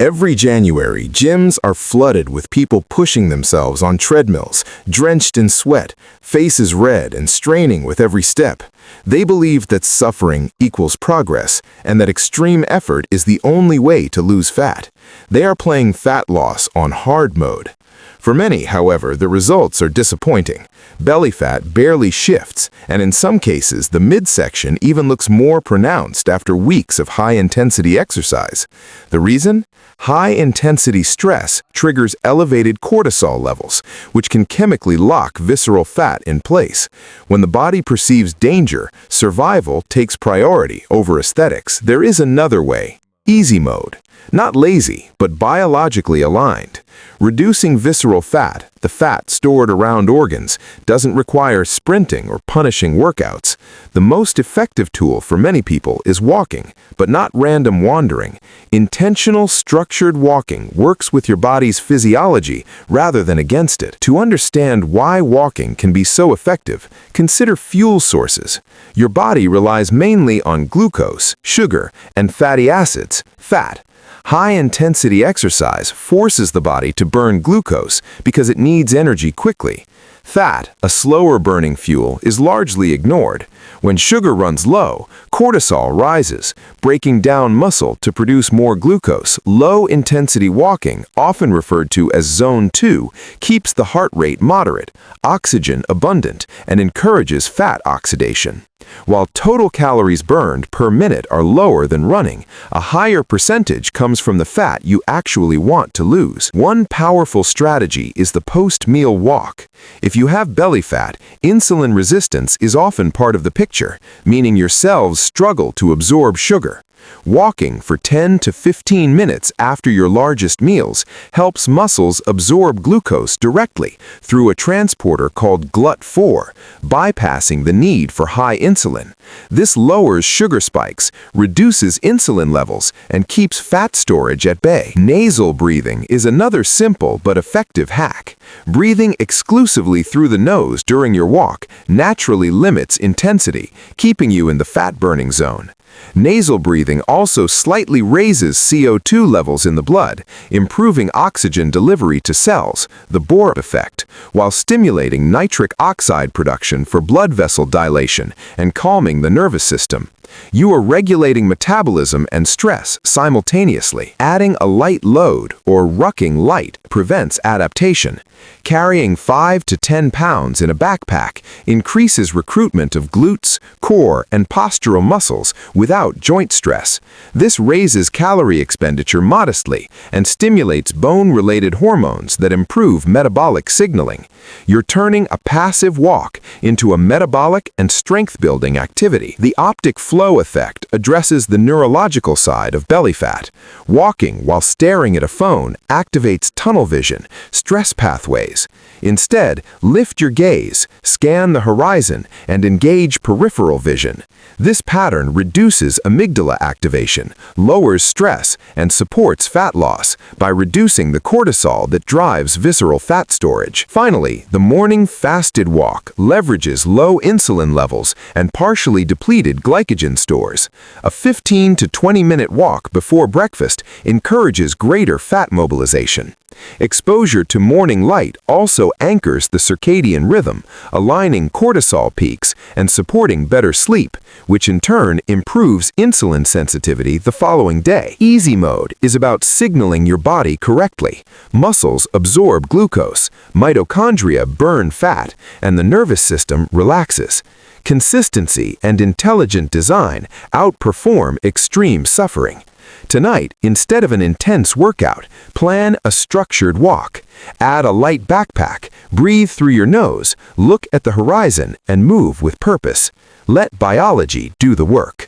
Every January, gyms are flooded with people pushing themselves on treadmills, drenched in sweat, faces red and straining with every step. They believe that suffering equals progress and that extreme effort is the only way to lose fat. They are playing fat loss on hard mode. For many, however, the results are disappointing. Belly fat barely shifts, and in some cases, the midsection even looks more pronounced after weeks of high-intensity exercise. The reason? High-intensity stress triggers elevated cortisol levels, which can chemically lock visceral fat in place. When the body perceives danger, survival takes priority over aesthetics. There is another way. Easy mode. Not lazy, but biologically aligned. Reducing visceral fat, the fat stored around organs, doesn't require sprinting or punishing workouts. The most effective tool for many people is walking, but not random wandering. Intentional, structured walking works with your body's physiology rather than against it. To understand why walking can be so effective, consider fuel sources. Your body relies mainly on glucose, sugar, and fatty acids, fat. High-intensity exercise forces the body to burn glucose because it needs energy quickly. Fat, a slower-burning fuel, is largely ignored. When sugar runs low, cortisol rises, breaking down muscle to produce more glucose. Low-intensity walking, often referred to as Zone 2, keeps the heart rate moderate, oxygen abundant, and encourages fat oxidation. While total calories burned per minute are lower than running, a higher percentage comes from the fat you actually want to lose. One powerful strategy is the post-meal walk. If you have belly fat, insulin resistance is often part of the picture, meaning your cells struggle to absorb sugar. Walking for 10 to 15 minutes after your largest meals helps muscles absorb glucose directly through a transporter called GLUT4, bypassing the need for high insulin. This lowers sugar spikes, reduces insulin levels, and keeps fat storage at bay. Nasal breathing is another simple but effective hack. Breathing exclusively through the nose during your walk naturally limits intensity, keeping you in the fat-burning zone. Nasal breathing also slightly raises CO2 levels in the blood, improving oxygen delivery to cells, the Bohr effect, while stimulating nitric oxide production for blood vessel dilation and calming the nervous system. You are regulating metabolism and stress simultaneously. Adding a light load, or rucking light, prevents adaptation. Carrying 5 to 10 pounds in a backpack increases recruitment of glutes, core, and postural muscles without joint stress. This raises calorie expenditure modestly and stimulates bone-related hormones that improve metabolic signaling. You're turning a passive walk into a metabolic and strength-building activity. The optic flow effect addresses the neurological side of belly fat. Walking while staring at a phone activates tunnel vision, stress pathways. Instead, lift your gaze, scan the horizon, and engage peripheral vision. This pattern reduces amygdala activation, lowers stress, and supports fat loss by reducing the cortisol that drives visceral fat storage. Finally, the morning fasted walk leverages low insulin levels and partially depleted glycogen stores. A 15 to 20-minute walk before breakfast encourages greater fat mobilization. Exposure to morning light also anchors the circadian rhythm, aligning cortisol peaks and supporting better sleep, which in turn improves insulin sensitivity the following day. Easy mode is about signaling your body correctly. Muscles absorb glucose, mitochondria burn fat, and the nervous system relaxes. Consistency and intelligent design outperform extreme suffering. Tonight, instead of an intense workout, plan a structured walk. Add a light backpack, breathe through your nose, look at the horizon, and move with purpose. Let biology do the work.